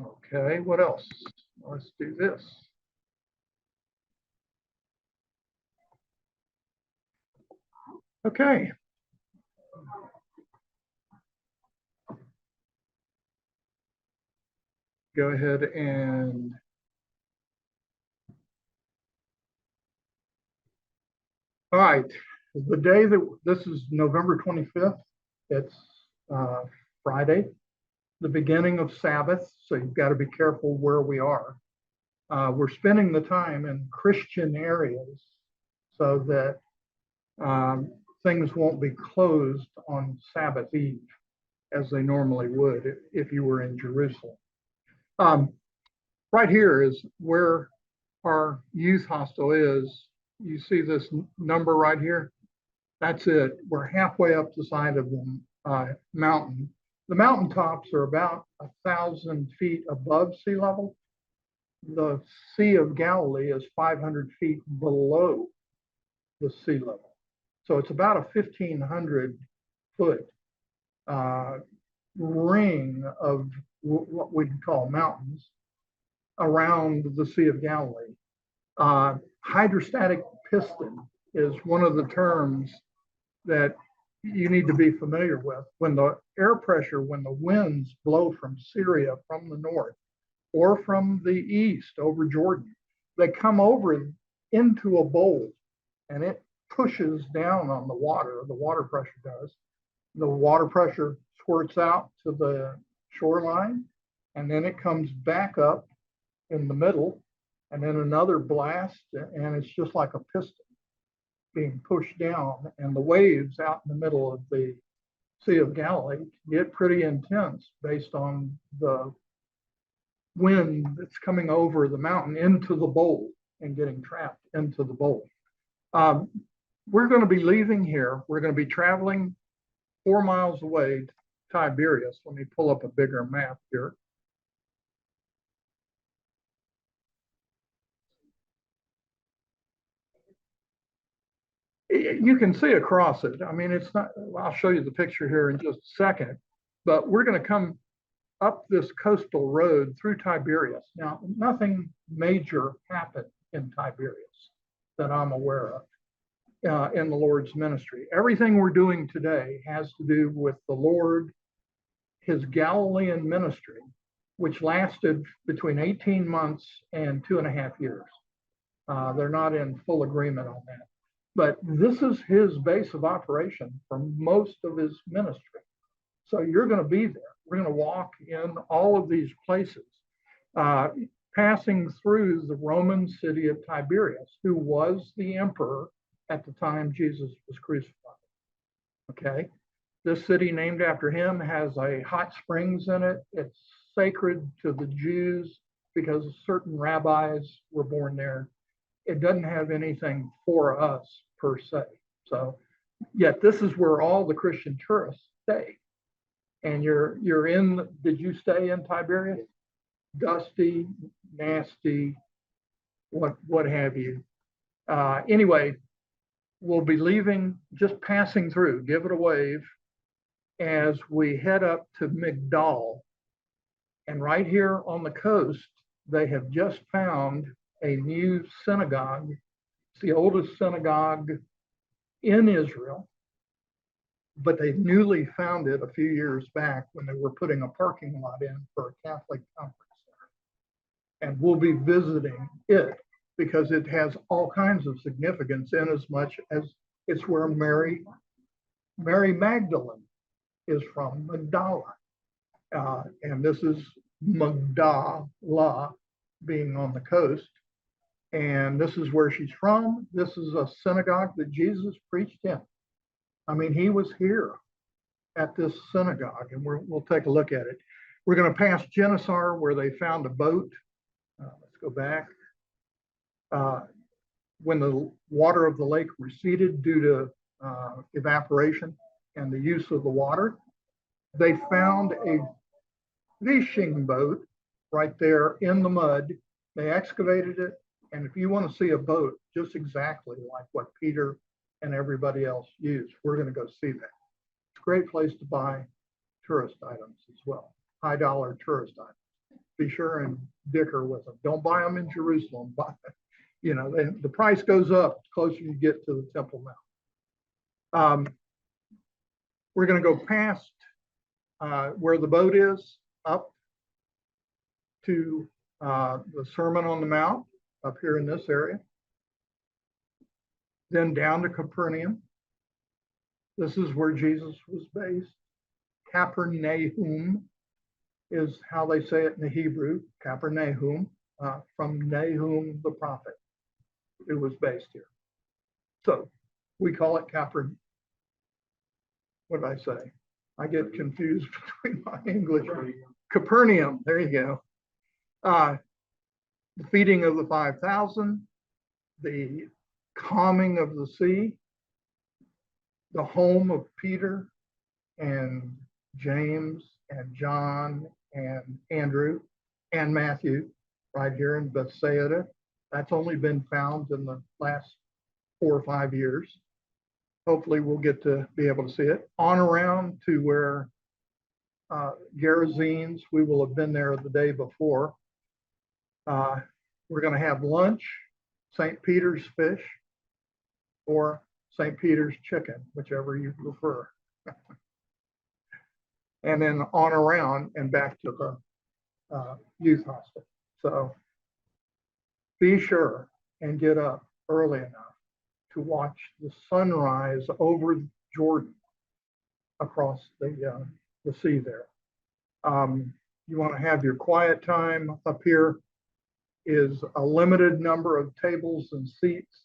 Okay, what else? Let's do this. Okay. Go ahead and all right. The day that this is November 25th. It's Friday, the beginning of Sabbath. So you've got to be careful where we are. We're spending the time in Christian areas so that things won't be closed on Sabbath Eve as they normally would if you were in Jerusalem. Right here is where our youth hostel is. You see this number right here? That's it. We're halfway up the side of the mountain. The mountaintops are about 1,000 feet above sea level. The Sea of Galilee is 500 feet below the sea level. So it's about a 1,500 foot ring of what we'd call mountains around the Sea of Galilee. Hydrostatic piston is one of the terms that you need to be familiar with. When the air pressure, when the winds blow from Syria, from the north, or from the east over Jordan, they come over into a bowl and it pushes down on the water pressure does. The water pressure squirts out to the shoreline, and then it comes back up in the middle, and then another blast, and it's just like a piston being pushed down, and the waves out in the middle of the Sea of Galilee get pretty intense based on the wind that's coming over the mountain into the bowl and getting trapped into the bowl. We're going to be leaving here. We're going to be traveling 4 miles away to Tiberias. Let me pull up a bigger map here. You can see across it. I mean, it's not, I'll show you the picture here in just a second, but we're going to come up this coastal road through Tiberias. Now, nothing major happened in Tiberias that I'm aware of in the Lord's ministry. Everything we're doing today has to do with the Lord, his Galilean ministry, which lasted between 18 months and 2.5 years. They're not in full agreement on that. But this is his base of operation for most of his ministry. So you're going to be there. We're going to walk in all of these places, passing through the Roman city of Tiberias, who was the emperor at the time Jesus was crucified. Okay. This city, named after him, has a hot springs in it. It's sacred to the Jews because certain rabbis were born there. It doesn't have anything for us per se. So, yet this is where all the Christian tourists stay. And you're in. Did you stay in Tiberias? Dusty, nasty, what have you? Anyway, we'll be leaving, just passing through. Give it a wave as we head up to Migdal. And right here on the coast, they have just found a new synagogue. It's the oldest synagogue in Israel, but they newly found it a few years back when they were putting a parking lot in for a Catholic conference center. And we'll be visiting it because it has all kinds of significance in as much as it's where Mary Magdalene is from, Magdala. And this is Magdala being on the coast. And this is where she's from. This is a synagogue that Jesus preached in. I mean, he was here at this synagogue, and we'll take a look at it. We're going to pass Genesar, where they found a boat. Let's go back. When the water of the lake receded due to evaporation and the use of the water, they found a fishing boat right there in the mud. They excavated it. And if you want to see a boat just exactly like what Peter and everybody else used, we're going to go see that. It's a great place to buy tourist items as well, high dollar tourist items. be sure and dicker with them. Don't buy them in Jerusalem. The price goes up the closer you get to the Temple Mount. We're going to go past where the boat is up to the Sermon on the Mount up here in this area. Then down to Capernaum. This is where Jesus was based. Capernaum is how they say it in the Hebrew, Capernaum, from Nahum the prophet, who was based here. So we call it Capernaum. What did I say? I get confused between my English. Capernaum, there you go. The feeding of the 5,000, the calming of the sea, the home of Peter and James and John and Andrew and Matthew, right here in Bethsaida. That's only been found in the last 4 or 5 years. Hopefully we'll get to be able to see it. On around to where Gerasenes, we will have been there the day before. We're going to have lunch, St. Peter's fish, or St. Peter's chicken, whichever you prefer. And then on around and back to the youth hostel. So be sure and get up early enough to watch the sunrise over Jordan across the sea there. You want to have your quiet time. Up here is a limited number of tables and seats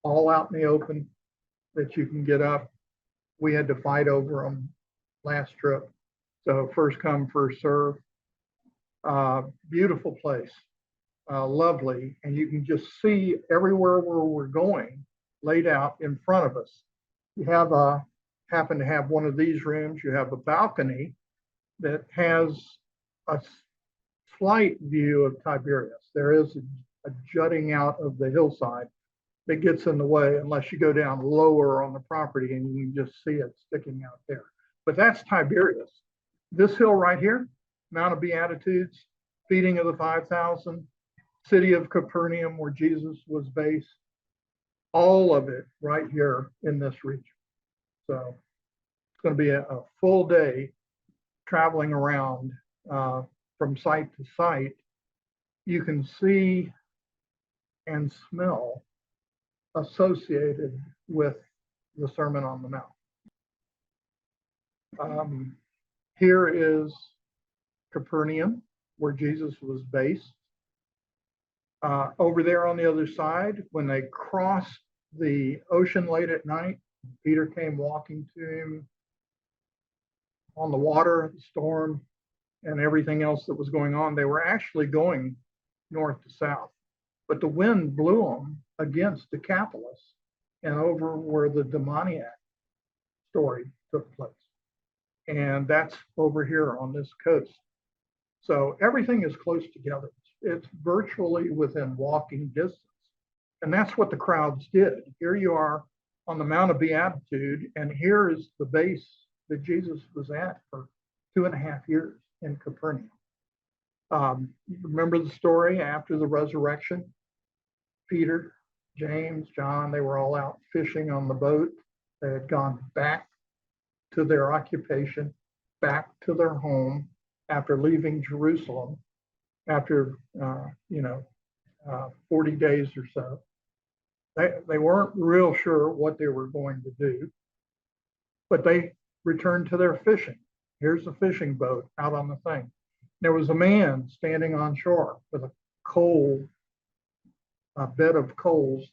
all out in the open that you can get up. We had to fight over them last trip. So first come, first serve. Beautiful place, lovely. And you can just see everywhere where we're going laid out in front of us. You have happen to have one of these rooms. You have a balcony that has a slight view of Tiberias. There is a jutting out of the hillside that gets in the way unless you go down lower on the property and you can just see it sticking out there. But that's Tiberias. This hill right here, Mount of Beatitudes, feeding of the 5,000, city of Capernaum where Jesus was based, all of it right here in this region. So it's going to be a full day traveling around from site to site. You can see and smell associated with the Sermon on the Mount. Here is Capernaum, where Jesus was based. Over there on the other side, when they crossed the ocean late at night, Peter came walking to him on the water, the storm, and everything else that was going on. They were actually going north to south, but the wind blew them against Decapolis and over where the demoniac story took place. And that's over here on this coast. So everything is close together. It's virtually within walking distance. And that's what the crowds did. Here you are on the Mount of Beatitude, and here is the base that Jesus was at for 2.5 years in Capernaum. Remember the story after the resurrection? Peter, James, John, they were all out fishing on the boat. They had gone back to their occupation, back to their home after leaving Jerusalem after 40 days or so. They weren't real sure what they were going to do, but they returned to their fishing. Here's a fishing boat out on the thing. There was a man standing on shore with a bed of coals,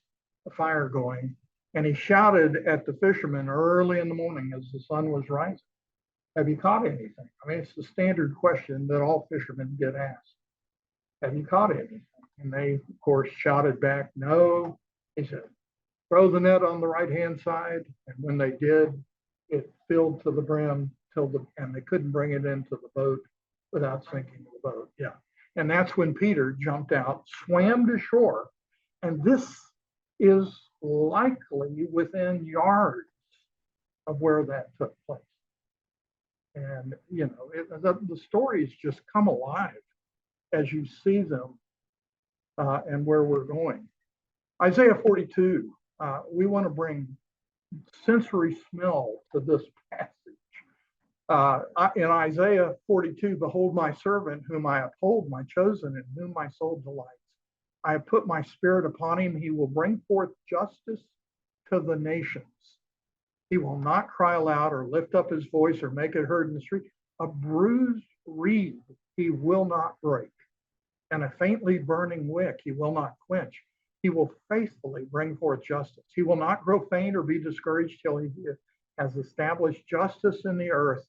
a fire going, and he shouted at the fishermen early in the morning as the sun was rising, "Have you caught anything?" I mean, it's the standard question that all fishermen get asked. Have you caught anything? And they, of course, shouted back, "No." He said, "Throw the net on the right-hand side." And when they did, it filled to the brim and they couldn't bring it into the boat without sinking the boat. Yeah. And that's when Peter jumped out, swam to shore. And this is likely within yards of where that took place. And, the stories just come alive as you see them and where we're going. Isaiah 42, we want to bring sensory smell to this passage. In Isaiah 42, behold my servant whom I uphold, my chosen, in whom my soul delights. I have put my spirit upon him. He will bring forth justice to the nations. He will not cry aloud or lift up his voice or make it heard in the street. A bruised reed he will not break, and a faintly burning wick he will not quench. He will faithfully bring forth justice. He will not grow faint or be discouraged till he has established justice in the earth,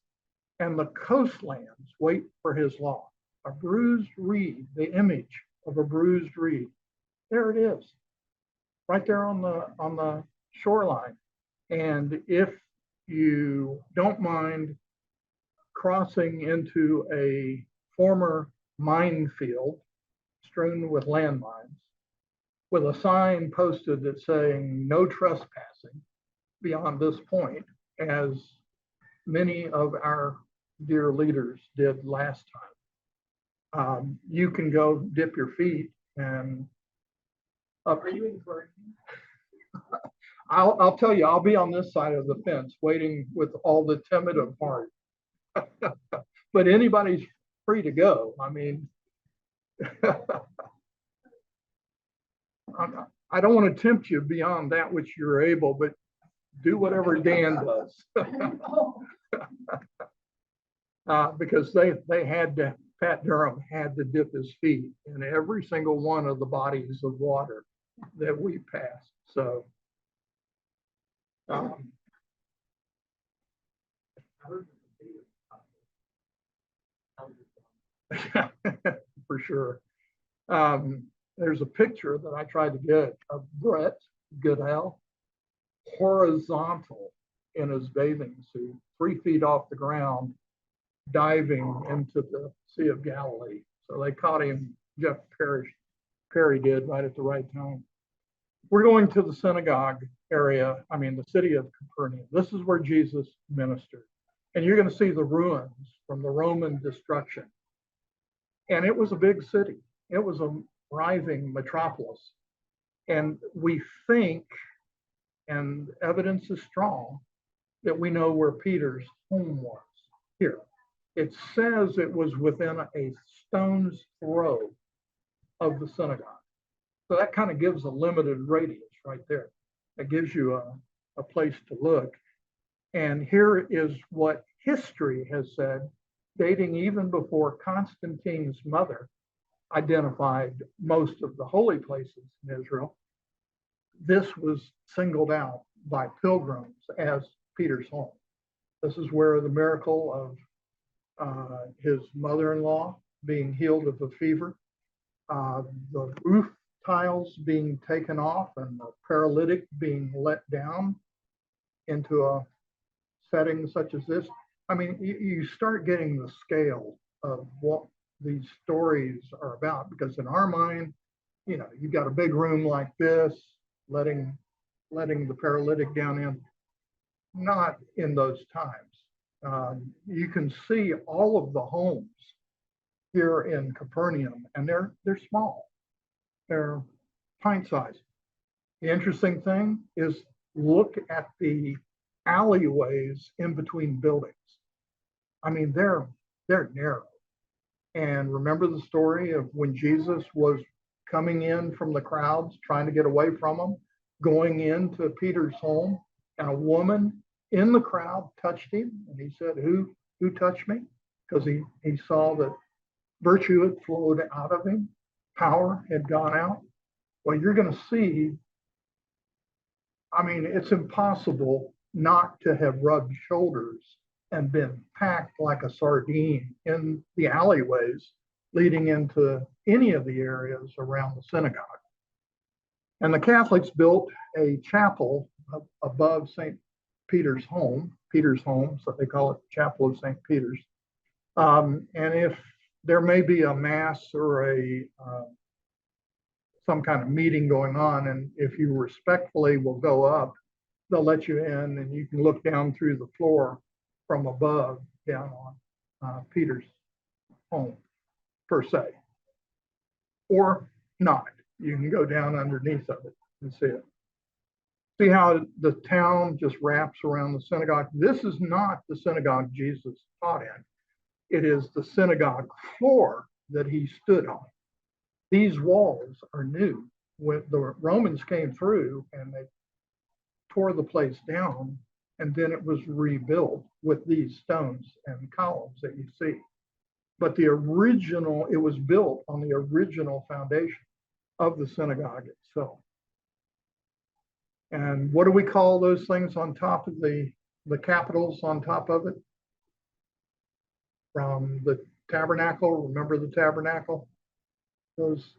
and the coastlands wait for his law. A bruised reed, the image of a bruised reed. There it is, right there on the shoreline. And if you don't mind crossing into a former minefield strewn with landmines, with a sign posted that's saying no trespassing beyond this point, as many of our dear leaders did last time. You can go dip your feet and up. Are you encouraging? I'll tell you, I'll be on this side of the fence waiting with all the timid of heart. But anybody's free to go. I mean, I don't want to tempt you beyond that which you're able, but do whatever Dan does. Because they had to, Pat Durham had to dip his feet in every single one of the bodies of water that we passed. So, for sure. There's a picture that I tried to get of Brett Goodell horizontal in his bathing suit, 3 feet off the ground, diving into the Sea of Galilee. So they caught him, Jeff Perry did, right at the right time. We're going to the synagogue area, the city of Capernaum. This is where Jesus ministered. And you're going to see the ruins from the Roman destruction. And it was a big city. It was a thriving metropolis. And we think, and evidence is strong, that we know where Peter's home was. Here, it says it was within a stone's throw of the synagogue. So that kind of gives a limited radius right there. That gives you a place to look. And here is what history has said, dating even before Constantine's mother identified most of the holy places in Israel. This was singled out by pilgrims as Peter's home. This is where the miracle of his mother-in-law being healed of a fever, the roof tiles being taken off, and the paralytic being let down into a setting such as this. You start getting the scale of what these stories are about, because in our mind, you've got a big room like this, letting the paralytic down in. Not in those times. You can see all of the homes here in Capernaum, and they're small. They're pint sized. The interesting thing is, look at the alleyways in between buildings. They're narrow. And remember the story of when Jesus was coming in from the crowds, trying to get away from them, going into Peter's home, and a woman in the crowd touched him, and he said, who touched me? Because he saw that virtue had flowed out of him, power had gone out. Well, you're going to see, it's impossible not to have rubbed shoulders and been packed like a sardine in the alleyways leading into any of the areas around the synagogue. And the Catholics built a chapel above St. Peter's home, so they call it the Chapel of St. Peter's. And if there may be a mass or some kind of meeting going on, and if you respectfully will go up, they'll let you in, and you can look down through the floor from above down on Peter's home, per se. or not. You can go down underneath of it and see it. See how the town just wraps around the synagogue? This is not the synagogue Jesus taught in. It is the synagogue floor that he stood on. These walls are new. When the Romans came through and they tore the place down, and then it was rebuilt with these stones and columns that you see. But the original, it was built on the original foundation of the synagogue itself. And what do we call those things on top of the capitals on top of it? From the tabernacle, remember the tabernacle? Those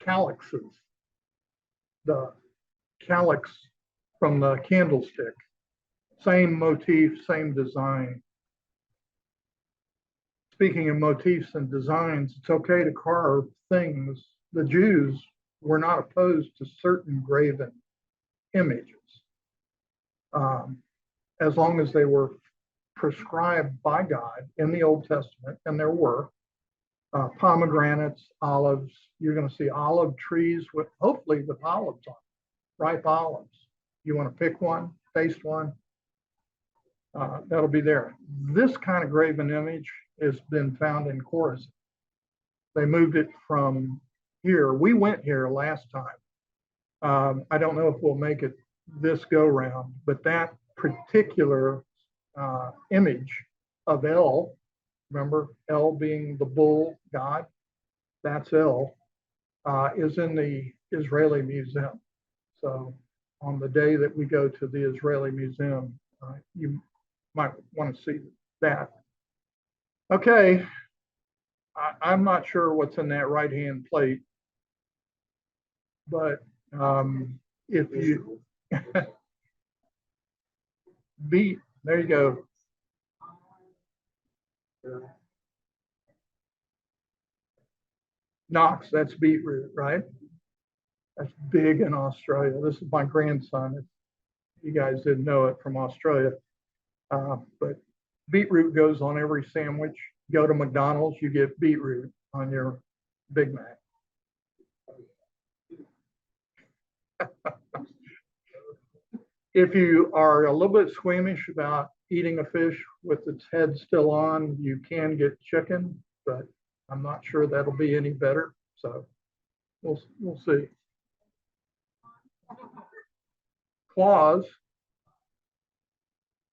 calyxes, the calyx from the candlestick. Same motif, same design. Speaking of motifs and designs, it's okay to carve things. The Jews were not opposed to certain graven images, as long as they were prescribed by God in the Old Testament, and there were pomegranates, olives. You're going to see olive trees with, hopefully with olives on, ripe olives. You want to pick one, taste one, that'll be there. This kind of graven image has been found in Chorazin. They moved it from here. We went here last time. I don't know if we'll make it this go round, but that particular image of El, remember El being the bull god, that's El, is in the Israeli Museum. So on the day that we go to the Israeli Museum, you might want to see that. Okay, I'm not sure what's in that right-hand plate, but if you beat, there you go. Knox, that's beetroot, right? That's big in Australia. This is my grandson. If you guys didn't know it from Australia. But beetroot goes on every sandwich. Go to McDonald's, you get beetroot on your Big Mac. If you are a little bit squeamish about eating a fish with its head still on, you can get chicken, but I'm not sure that'll be any better. So we'll see. Claws.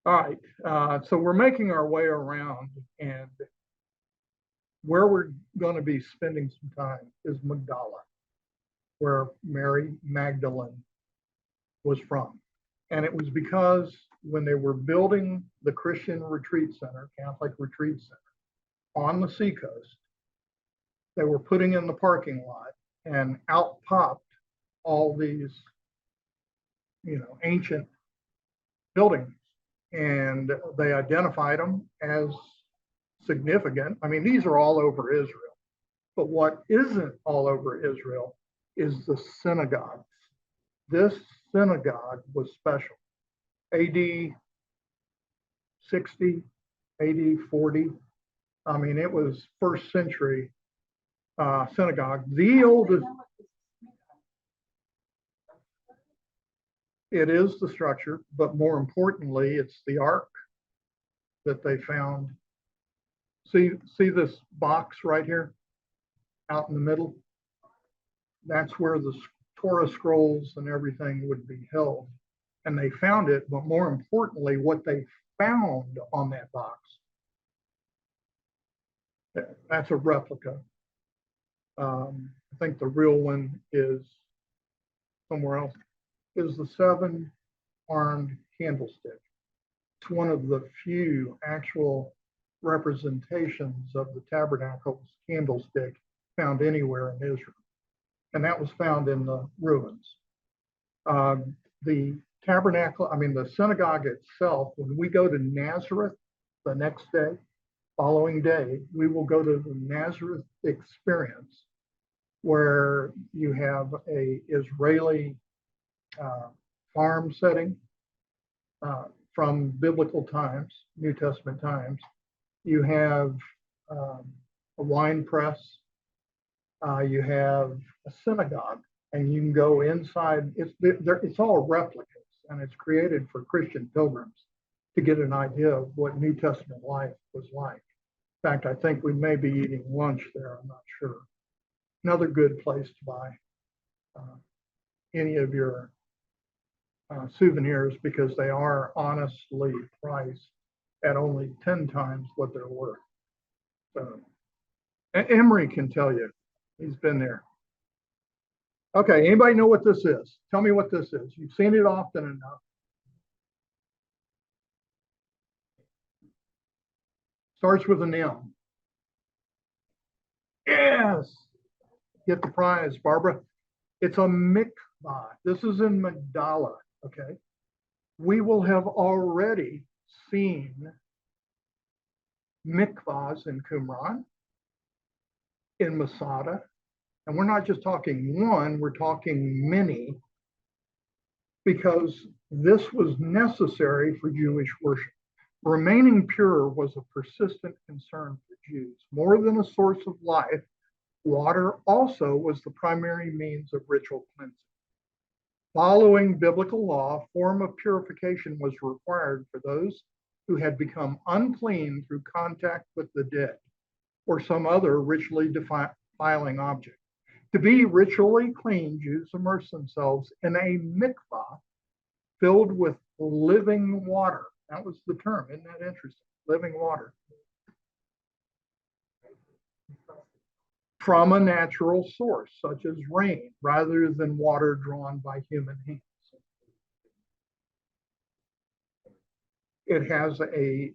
All right, so we're making our way around, and where we're going to be spending some time is Magdala, where Mary Magdalene was from. And it was because when they were building the Christian retreat center, Catholic retreat center, on the seacoast, they were putting in the parking lot, and out popped all these, ancient buildings. And they identified them as significant. I mean, these are all over Israel. But what isn't all over Israel is the synagogues. This synagogue was special. AD 60, AD 40. I mean, it was first century synagogue. The oldest. It is the structure, but more importantly, it's the ark that they found. See this box right here out in the middle? That's where the Torah scrolls and everything would be held. And they found it, but more importantly, what they found on that box, that's a replica. I think the real one is somewhere else. Is the 7-armed candlestick. It's one of the few actual representations of the tabernacle's candlestick found anywhere in Israel. And that was found in the ruins. The tabernacle, the synagogue itself, when we go to Nazareth the next day, following day, we will go to the Nazareth experience, where you have a Israeli farm setting from biblical times, New Testament times. You have a wine press, You have a synagogue, and you can go inside. It's all replicas, and it's created for Christian pilgrims to get an idea of what New Testament life was like. In fact, I think we may be eating lunch there. I'm not sure. Another good place to buy any of your souvenirs, because they are honestly priced at only 10 times what they're worth. So, and Emery can tell you, he's been there. Okay, anybody know what this is? Tell me what this is. You've seen it often enough. Starts with an M. Yes, get the prize, Barbara. It's a mikvah. This is in Magdala, okay? We will have already seen mikvahs in Qumran, in Masada, and we're not just talking one, we're talking many, because this was necessary for Jewish worship. Remaining pure was a persistent concern for Jews. More than a source of life, water also was the primary means of ritual cleansing. Following biblical law, a form of purification was required for those who had become unclean through contact with the dead or some other ritually defiling object. To be ritually clean, Jews immersed themselves in a mikvah filled with living water. That was the term. Isn't that interesting? Living water. From a natural source, such as rain, rather than water drawn by human hands. It has a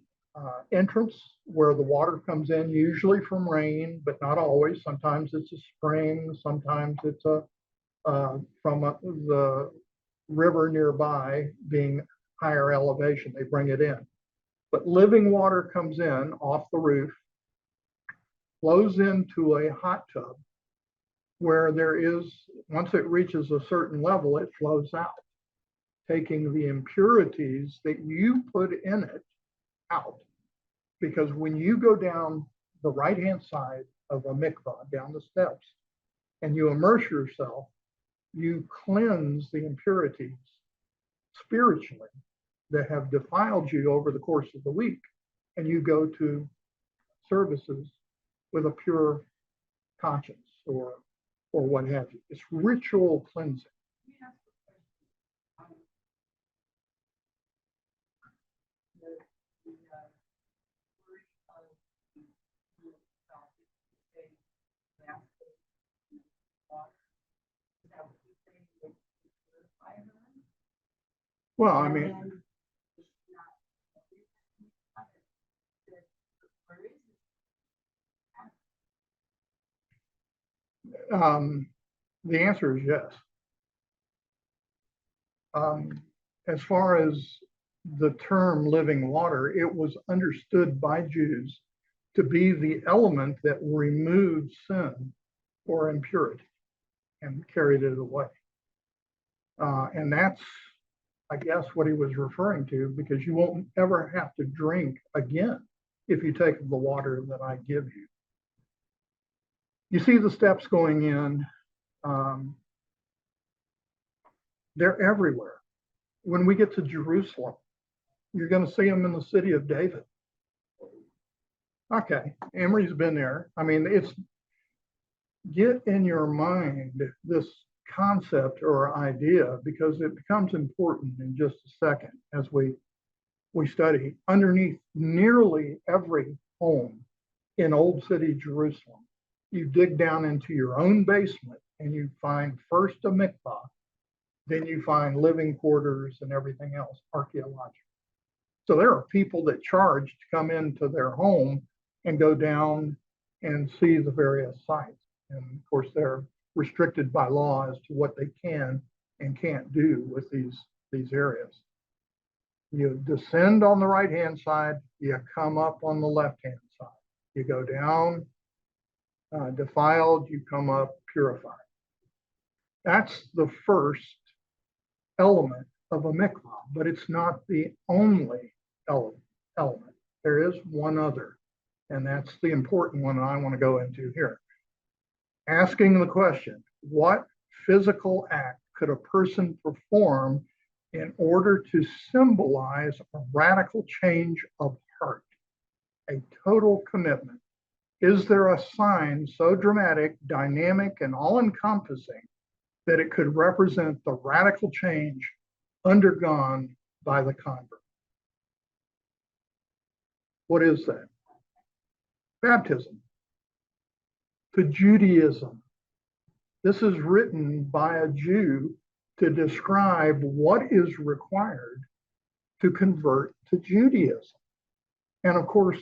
entrance where the water comes in, usually from rain, but not always. Sometimes it's a spring, sometimes it's the river nearby being higher elevation, they bring it in. But living water comes in off the roof, flows into a hot tub where there is, once it reaches a certain level, it flows out, taking the impurities that you put in it out. Because when you go down the right-hand side of a mikvah, down the steps, and you immerse yourself, you cleanse the impurities spiritually that have defiled you over the course of the week, and you go to services with a pure conscience or what have you. It's ritual cleansing. Well, I mean, the answer is yes. As far as the term living water, it was understood by Jews to be the element that removed sin or impurity and carried it away. And that's, I guess, what he was referring to, because you won't ever have to drink again if you take the water that I give you. You see the steps going in. They're everywhere. When we get to Jerusalem, you're going to see them in the city of David. Okay, Emery's been there. I mean, it's, get in your mind this concept or idea, because it becomes important in just a second as we study. Underneath nearly every home in Old City Jerusalem, you dig down into your own basement and you find first a mikvah, then you find living quarters and everything else archaeological. So there are people that charge to come into their home and go down and see the various sites. And of course, they're restricted by law as to what they can and can't do with these areas. You descend on the right-hand side, you come up on the left-hand side. You go down defiled, you come up purified. That's the first element of a mikvah, but it's not the only element. There is one other, and that's the important one I want to go into here. asking the question, what physical act could a person perform in order to symbolize a radical change of heart, a total commitment? Is there a sign so dramatic, dynamic, and all-encompassing that it could represent the radical change undergone by the convert? What is that? Baptism. To Judaism. This is written by a Jew to describe what is required to convert to Judaism. And of course,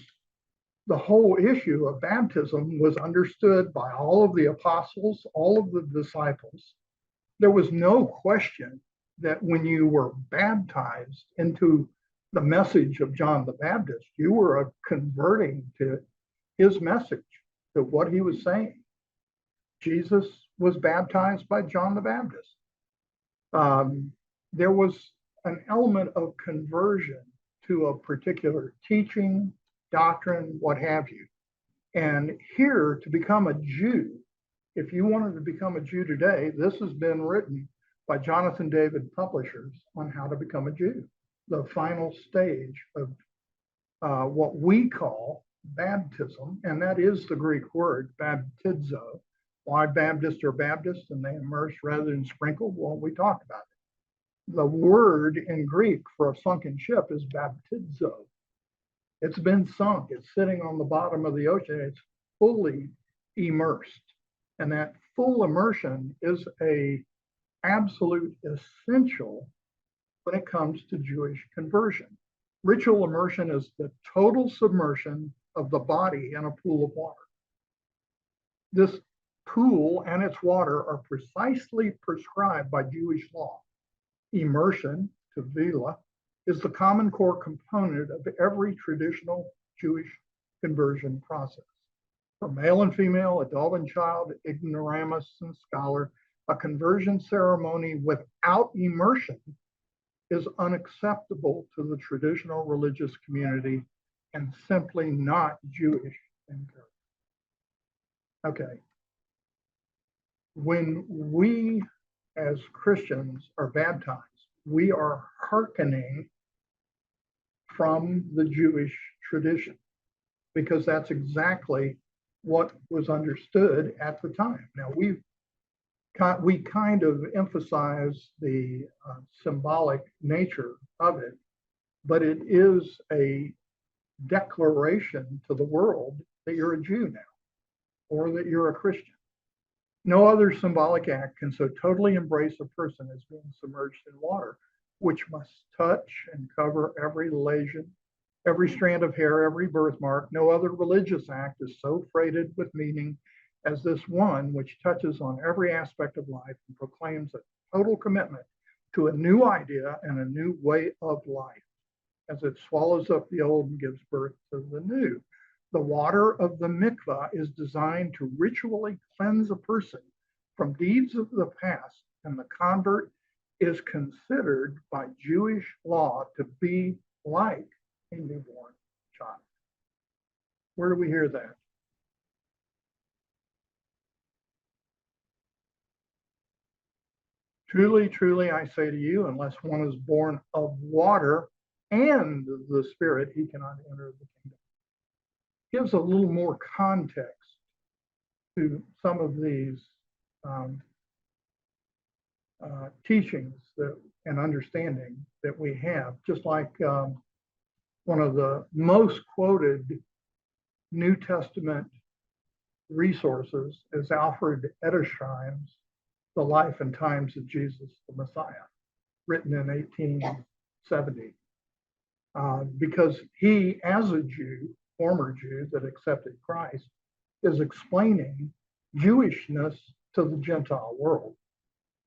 the whole issue of baptism was understood by all of the apostles, all of the disciples. There was no question that when you were baptized into the message of John the Baptist, you were converting to his message, to what he was saying. Jesus was baptized by John the Baptist. There was an element of conversion to a particular teaching, doctrine, what have you. And here, to become a Jew, if you wanted to become a Jew today, this has been written by Jonathan David Publishers on how to become a Jew, the final stage of what we call baptism, and that is the Greek word baptizo. Why Baptist or Baptist and they immerse rather than sprinkle? Well, we talked about it. The word in Greek for a sunken ship is baptizo. It's been sunk. It's sitting on the bottom of the ocean. It's fully immersed. And that full immersion is a absolute essential when it comes to Jewish conversion. Ritual immersion is the total submersion of the body in a pool of water. This pool and its water are precisely prescribed by Jewish law. Immersion, tevila, is the common core component of every traditional Jewish conversion process. For male and female, adult and child, ignoramus and scholar, a conversion ceremony without immersion is unacceptable to the traditional religious community and simply not Jewish in character. Okay. When we as Christians are baptized, we are hearkening from the Jewish tradition because that's exactly what was understood at the time. Now, we kind of emphasize the symbolic nature of it, but it is a declaration to the world that you're a Jew now, or that you're a Christian. No other symbolic act can so totally embrace a person as being submerged in water, which must touch and cover every lesion, every strand of hair, every birthmark. No other religious act is so freighted with meaning as this one, which touches on every aspect of life and proclaims a total commitment to a new idea and a new way of life as it swallows up the old and gives birth to the new. The water of the mikvah is designed to ritually cleanse a person from deeds of the past, and the convert is considered by Jewish law to be like a newborn child. Where do we hear that? Truly, truly, I say to you, unless one is born of water and the Spirit, he cannot enter the kingdom. Gives a little more context to some of these teachings and understanding that we have. Just like one of the most quoted New Testament resources is Alfred Edersheim's The Life and Times of Jesus the Messiah, written in 1870. Because he, as a Jew, former Jew that accepted Christ, is explaining Jewishness to the Gentile world.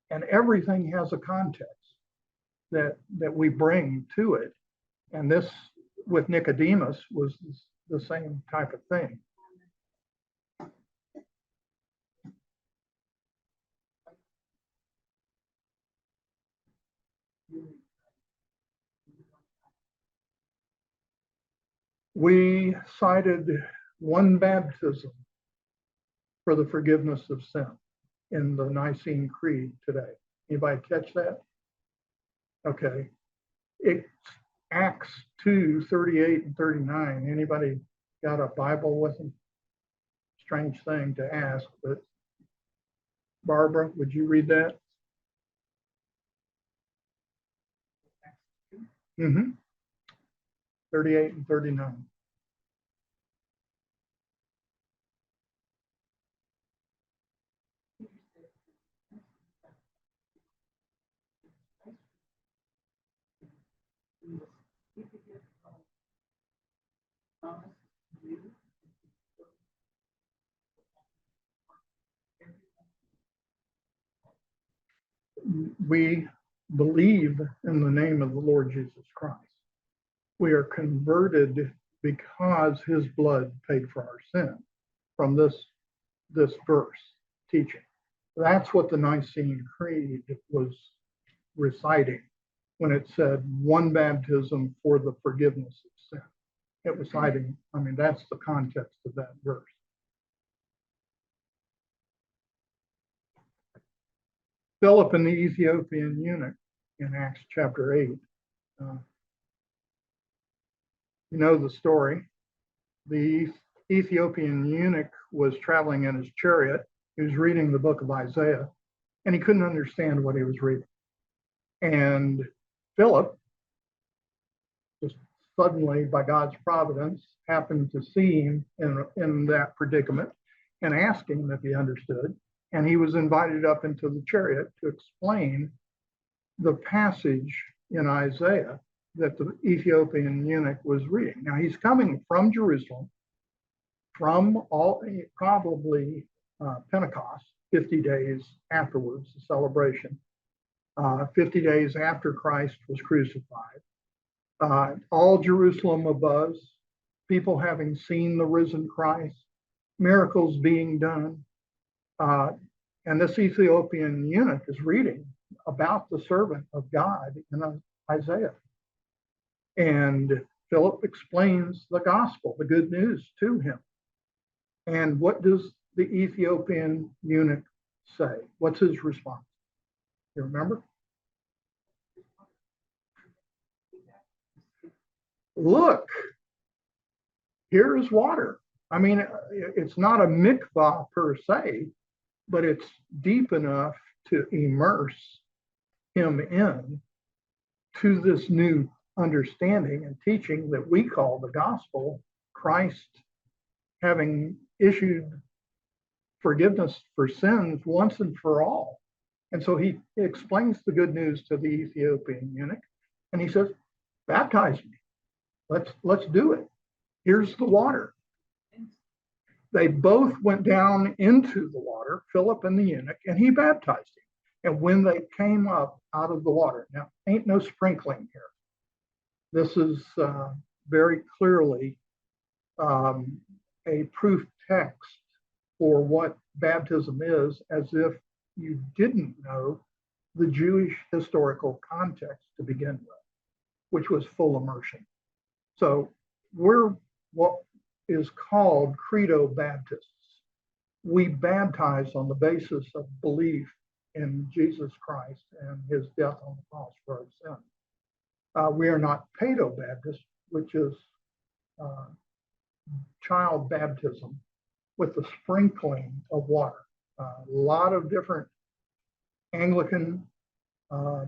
And everything has a context that we bring to it. And this, with Nicodemus, was the same type of thing. We cited one baptism for the forgiveness of sin in the Nicene Creed today. Anybody catch that? Okay. It's Acts 2, 38 and 39. Anybody got a Bible with them? Strange thing to ask, but Barbara, would you read that? Mm-hmm. 38 and 39. We believe in the name of the Lord Jesus Christ. We are converted because his blood paid for our sin from this verse teaching. That's what the Nicene Creed was reciting when it said one baptism for the forgiveness of sin. It was citing, I mean, that's the context of that verse. Philip and the Ethiopian eunuch in Acts chapter 8. You know the story. The Ethiopian eunuch was traveling in his chariot. He was reading the book of Isaiah, and he couldn't understand what he was reading. And Philip, just suddenly, by God's providence, happened to see him in that predicament and asked him if he understood. And he was invited up into the chariot to explain the passage in Isaiah that the Ethiopian eunuch was reading. Now, he's coming from Jerusalem, from probably Pentecost, 50 days afterwards, the celebration, 50 days after Christ was crucified. All Jerusalem abuzz, people having seen the risen Christ, miracles being done. And this Ethiopian eunuch is reading about the servant of God in Isaiah. And Philip explains the gospel, the good news to him. And what does the Ethiopian eunuch say? What's his response? You remember? Look, here is water. I mean, it's not a mikvah per se, but it's deep enough to immerse him in to this new understanding and teaching that we call the gospel, Christ having issued forgiveness for sins once and for all. And so he explains the good news to the Ethiopian eunuch, and he says, baptize me. Let's do it. Here's the water. They both went down into the water, Philip and the eunuch, and he baptized him. And when they came up out of the water, now ain't no sprinkling here. This is very clearly a proof text for what baptism is, as if you didn't know the Jewish historical context to begin with, which was full immersion. So we're what is called credo Baptists. We baptize on the basis of belief in Jesus Christ and his death on the cross for our sins. We are not pedo Baptists, which is child baptism with the sprinkling of water. A lot of different Anglican,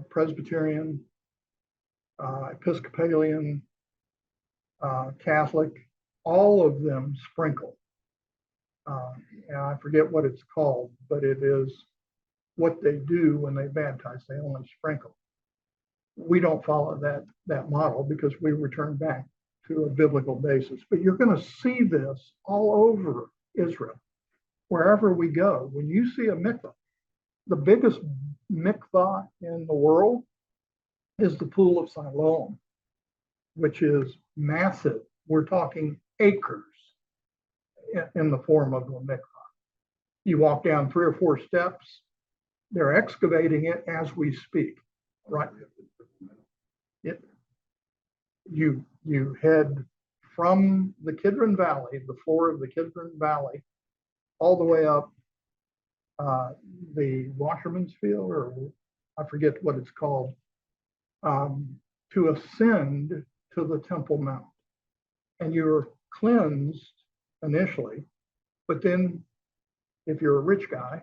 Presbyterian, Episcopalian, Catholic, all of them sprinkle. And I forget what it's called, but it is what they do when they baptize. They only sprinkle. We don't follow that model because we return back to a biblical basis. But you're going to see this all over Israel, wherever we go. When you see a mikvah, the biggest mikvah in the world is the Pool of Siloam, which is massive. We're talking acres in the form of a mikvah. You walk down 3 or 4 steps, they're excavating it as we speak, right? You head from the Kidron Valley, the floor of the Kidron Valley, all the way up the Washerman's Field, or I forget what it's called, to ascend to the Temple Mount. And you're cleansed initially, but then if you're a rich guy,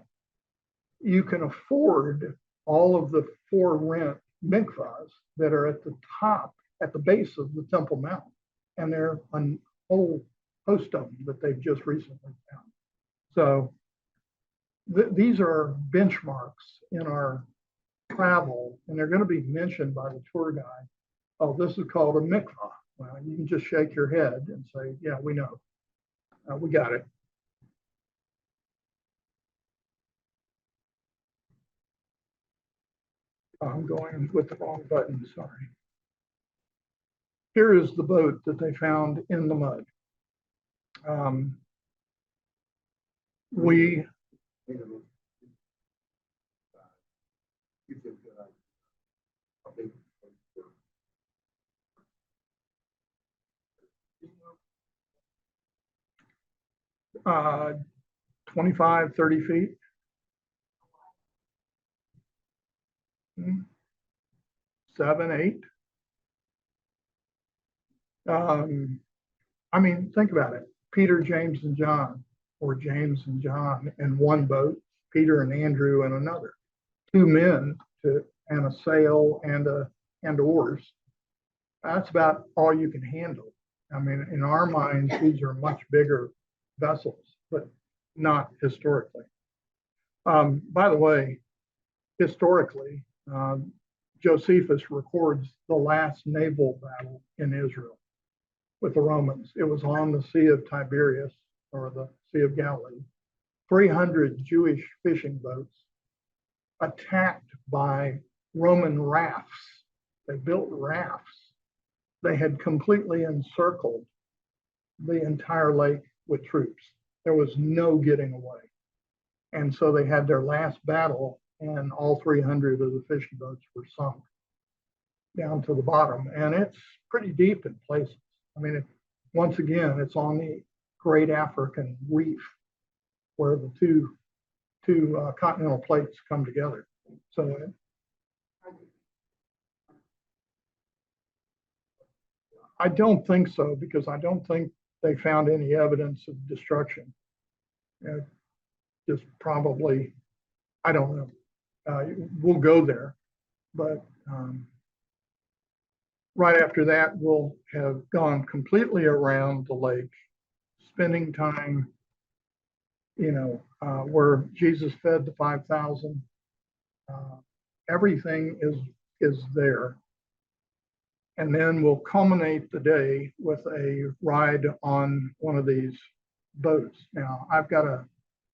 you can afford all of the for rent mikvahs that are at the top, at the base of the Temple Mount. And they're a whole host of them that they've just recently found. So these are benchmarks in our travel, and they're going to be mentioned by the tour guide. Oh, this is called a mikvah. Well, you can just shake your head and say, yeah, we know. We got it. I'm going with the wrong button, sorry. Here is the boat that they found in the mud. We 25, 30 feet. 7, 8. I mean, think about it. Peter, James, and John, or James and John in one boat, Peter and Andrew in another. 2 men and a sail and oars. That's about all you can handle. I mean, in our minds, these are much bigger vessels, but not historically. By the way, historically, Josephus records the last naval battle in Israel with the Romans. It was on the Sea of Tiberias, or the Sea of Galilee. 300 Jewish fishing boats attacked by Roman rafts. They built rafts. They had completely encircled the entire lake with troops. There was no getting away. And so they had their last battle, and all 300 of the fishing boats were sunk down to the bottom. And it's pretty deep in places. I mean, once again, it's on the Great African Reef where the two continental plates come together. So I don't think so, because I don't think they found any evidence of destruction. Just probably, I don't know. We'll go there, but right after that, we'll have gone completely around the lake, spending time, where Jesus fed the 5,000. Everything is there. And then we'll culminate the day with a ride on one of these boats. Now, I've got a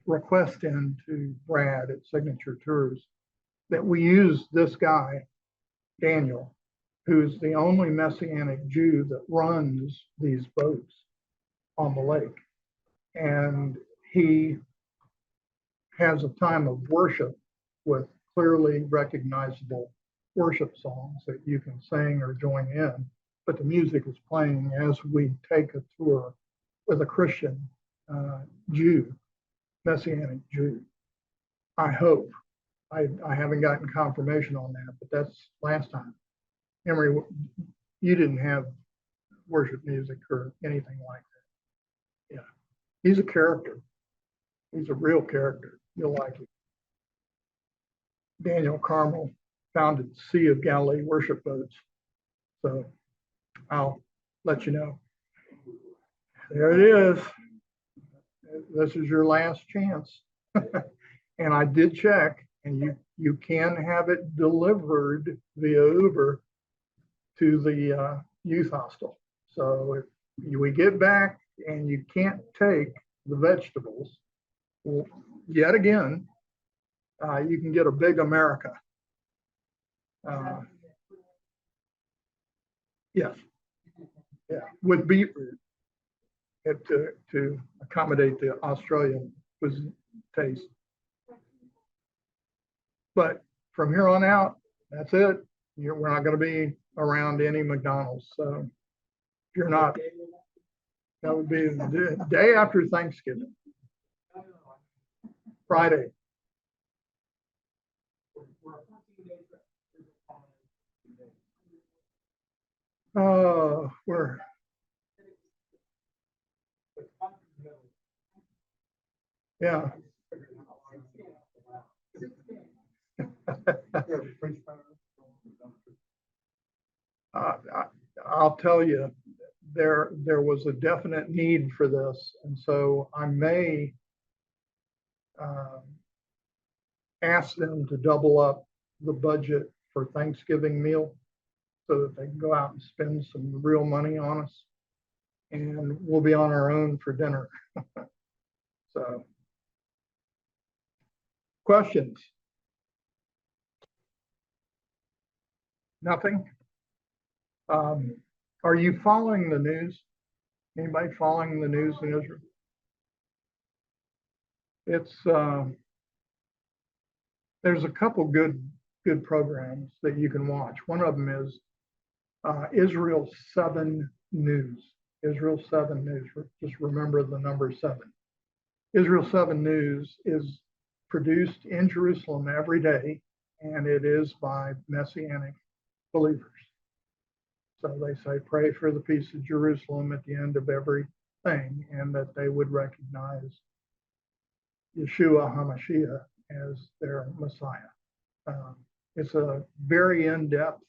request in to Brad at Signature Tours that we use this guy, Daniel, who's the only Messianic Jew that runs these boats on the lake. And he has a time of worship with clearly recognizable worship songs that you can sing or join in, but the music is playing as we take a tour with a Christian Jew, Messianic Jew. I hope. I haven't gotten confirmation on that, but that's last time. Emery, you didn't have worship music or anything like that. Yeah, he's a character. He's a real character. You'll like it. Daniel Carmel founded Sea of Galilee worship boats. So I'll let you know. There it is. This is your last chance. And I did check, and you can have it delivered via Uber to the youth hostel. So if we get back and you can't take the vegetables, well, yet again, you can get a Big America. Yes, yeah, with beetroot to accommodate the Australian taste. But from here on out, that's it. We're not going to be around any McDonald's. So if you're not, that would be the day after Thanksgiving, Friday. Where? Yeah. I'll tell you, there was a definite need for this, and so I may uh, ask them to double up the budget for Thanksgiving meal so that they can go out and spend some real money on us, and we'll be on our own for dinner. So, questions? Nothing? Are you following the news? Anybody following the news in Israel? It's there's a couple good programs that you can watch. One of them is Israel 7 News. Israel 7 News. Just remember the number 7. Israel 7 News is produced in Jerusalem every day, and it is by Messianic believers. So they say, pray for the peace of Jerusalem at the end of everything, and that they would recognize Yeshua HaMashiach as their Messiah. It's a very in-depth,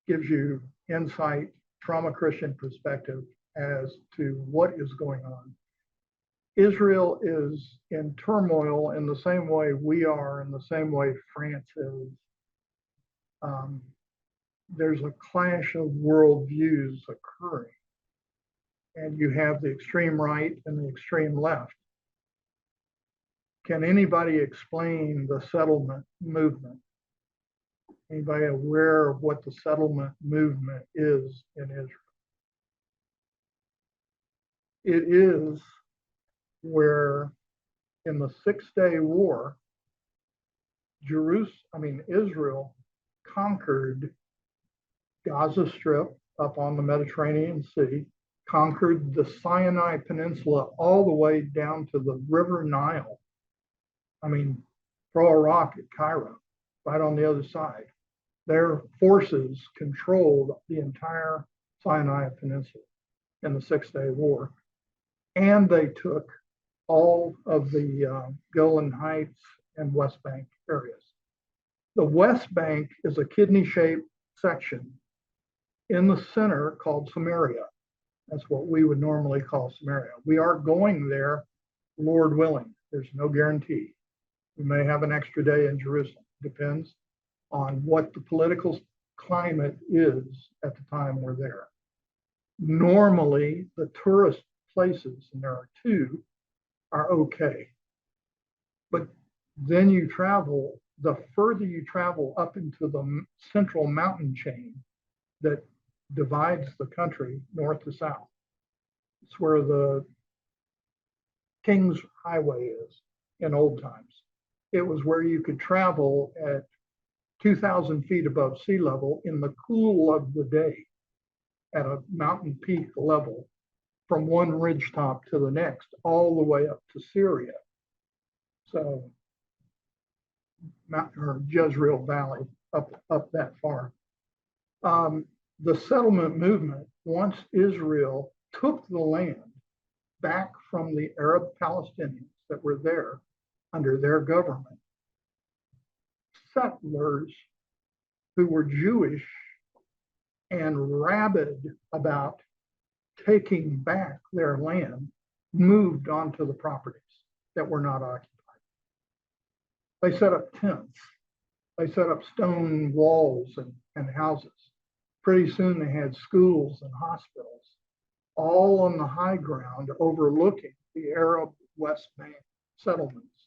gives you insight from a Christian perspective as to what is going on. Israel is in turmoil in the same way we are, in the same way France is. There's a clash of worldviews occurring, and you have the extreme right and the extreme left. Can anybody explain the settlement movement? Anybody aware of what the settlement movement is in Israel? It is where in the 6-day war, Israel conquered Gaza Strip up on the Mediterranean Sea, conquered the Sinai Peninsula all the way down to the River Nile. Throw a rock at Cairo, right on the other side. Their forces controlled the entire Sinai Peninsula in the 6-day war. And they took all of the Golan Heights and West Bank areas. The West Bank is a kidney-shaped section in the center called Samaria. That's what we would normally call Samaria. We are going there, Lord willing. There's no guarantee. We may have an extra day in Jerusalem. Depends on what the political climate is at the time we're there. Normally, the tourist places, and there are 2, are okay. But then you travel, the further you travel up into the central mountain chain that divides the country north to south. It's where the King's Highway is in old times. It was where you could travel at 2,000 feet above sea level in the cool of the day at a mountain peak level from one ridgetop to the next, all the way up to Syria. So, Jezreel Valley, up that far. The settlement movement, once Israel took the land back from the Arab Palestinians that were there under their government, settlers who were Jewish and rabid about taking back their land moved onto the properties that were not occupied. They set up tents. They set up stone walls and houses. Pretty soon they had schools and hospitals, all on the high ground overlooking the Arab West Bank settlements.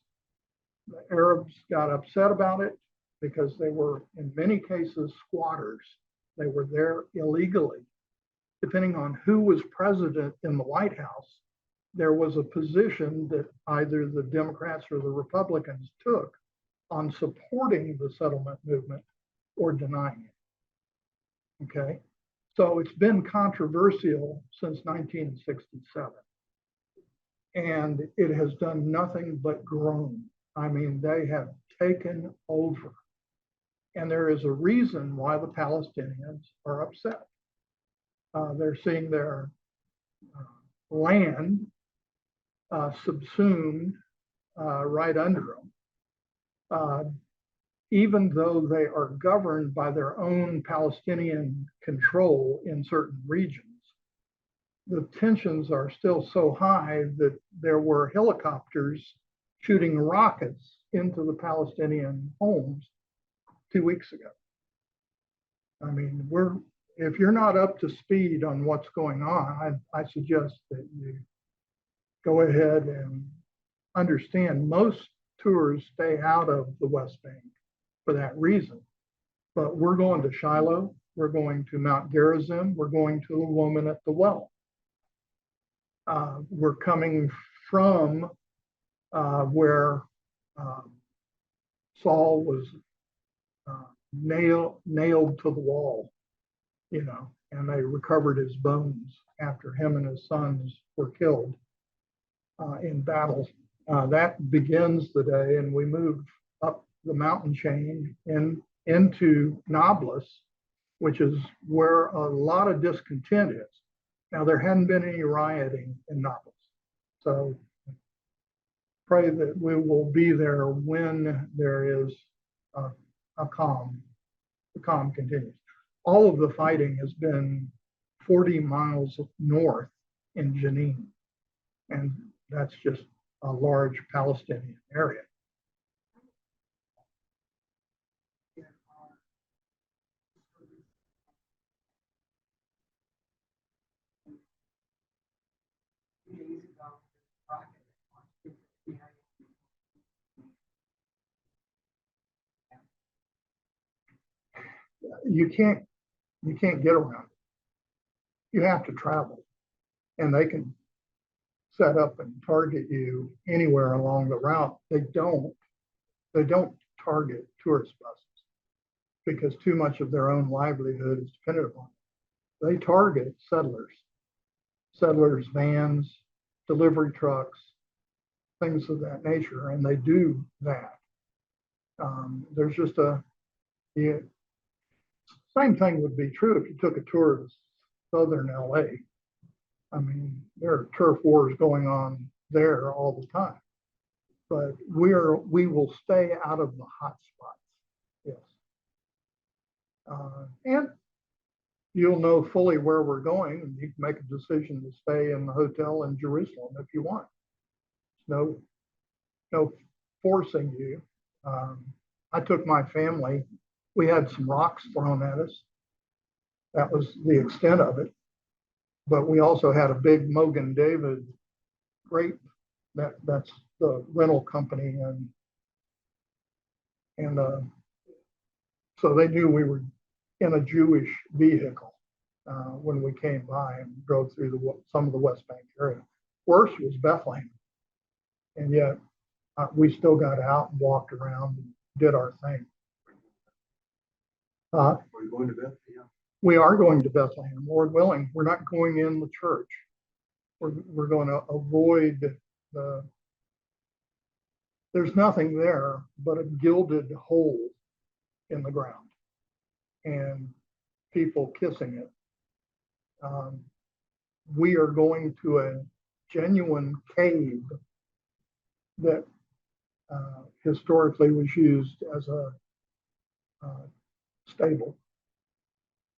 The Arabs got upset about it because they were, in many cases, squatters. They were there illegally. Depending on who was president in the White House, there was a position that either the Democrats or the Republicans took on supporting the settlement movement or denying it. Okay, so it's been controversial since 1967, and it has done nothing but grown. They have taken over, and there is a reason why the Palestinians are upset. They're seeing their land subsumed right under them. Even though they are governed by their own Palestinian control in certain regions, the tensions are still so high that there were helicopters shooting rockets into the Palestinian homes 2 weeks ago. I mean, if you're not up to speed on what's going on, I suggest that you go ahead and understand most tours stay out of the West Bank for that reason. But we're going to Shiloh, we're going to Mount Gerizim, we're going to the woman at the well. We're coming from where Saul was nailed to the wall, and they recovered his bones after him and his sons were killed in battle. That begins the day, and we move up the mountain chain into Nablus, which is where a lot of discontent is. Now, there hadn't been any rioting in Nablus, so pray that we will be there when there is a calm. The calm continues. All of the fighting has been 40 miles north in Jenin, and that's just a large Palestinian area. You can't get around it. You have to travel, and they can set up and target you anywhere along the route. They don't target tourist buses because too much of their own livelihood is dependent upon it. They target settlers' vans, delivery trucks, things of that nature, and they do that. There's just the same thing would be true if you took a tour of southern LA. I mean, there are turf wars going on there all the time, but we will stay out of the hot spots. Yes, and you'll know fully where we're going, and you can make a decision to stay in the hotel in Jerusalem if you want. No forcing you. I took my family. We had some rocks thrown at us. That was the extent of it. But we also had a big Mogan David grape. That's the rental company, and so they knew we were in a Jewish vehicle when we came by and drove through some of the West Bank area. Worse was Bethlehem, and yet we still got out and walked around and did our thing. Are you going to Bethlehem? We are going to Bethlehem, Lord willing. We're not going in the church. We're going to avoid there's nothing there but a gilded hole in the ground and people kissing it. We are going to a genuine cave that historically was used as a stable,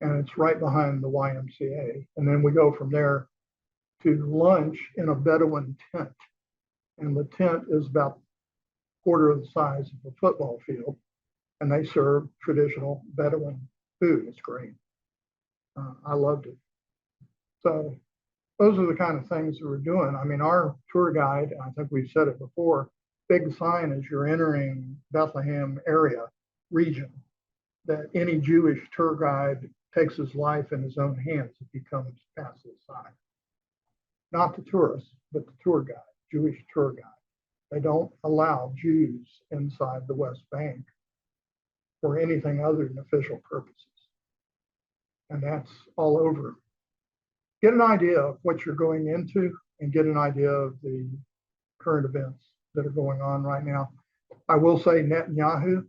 and it's right behind the YMCA. And then we go from there to lunch in a Bedouin tent, and the tent is about a quarter of the size of a football field, and they serve traditional Bedouin food. It's great. I loved it. So those are the kind of things that we're doing. I mean, our tour guide, I think we've said it before, big sign as you're entering Bethlehem area region, that any Jewish tour guide takes his life in his own hands if he comes past this sign. Not the tourist, but the tour guide, Jewish tour guide. They don't allow Jews inside the West Bank for anything other than official purposes. And that's all over. Get an idea of what you're going into and get an idea of the current events that are going on right now. I will say Netanyahu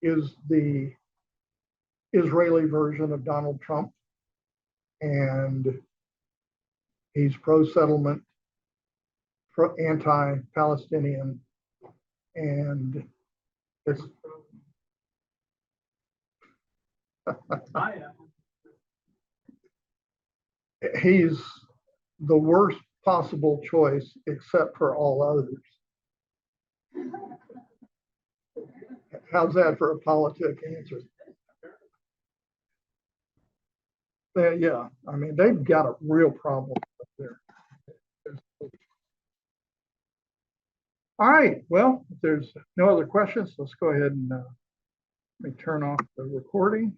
is the Israeli version of Donald Trump. and he's pro-settlement, anti-Palestinian, and it's he's the worst possible choice except for all others. How's that for a politic answer? Yeah, I mean, they've got a real problem up there. All right, well, if there's no other questions, let's go ahead and let me turn off the recording.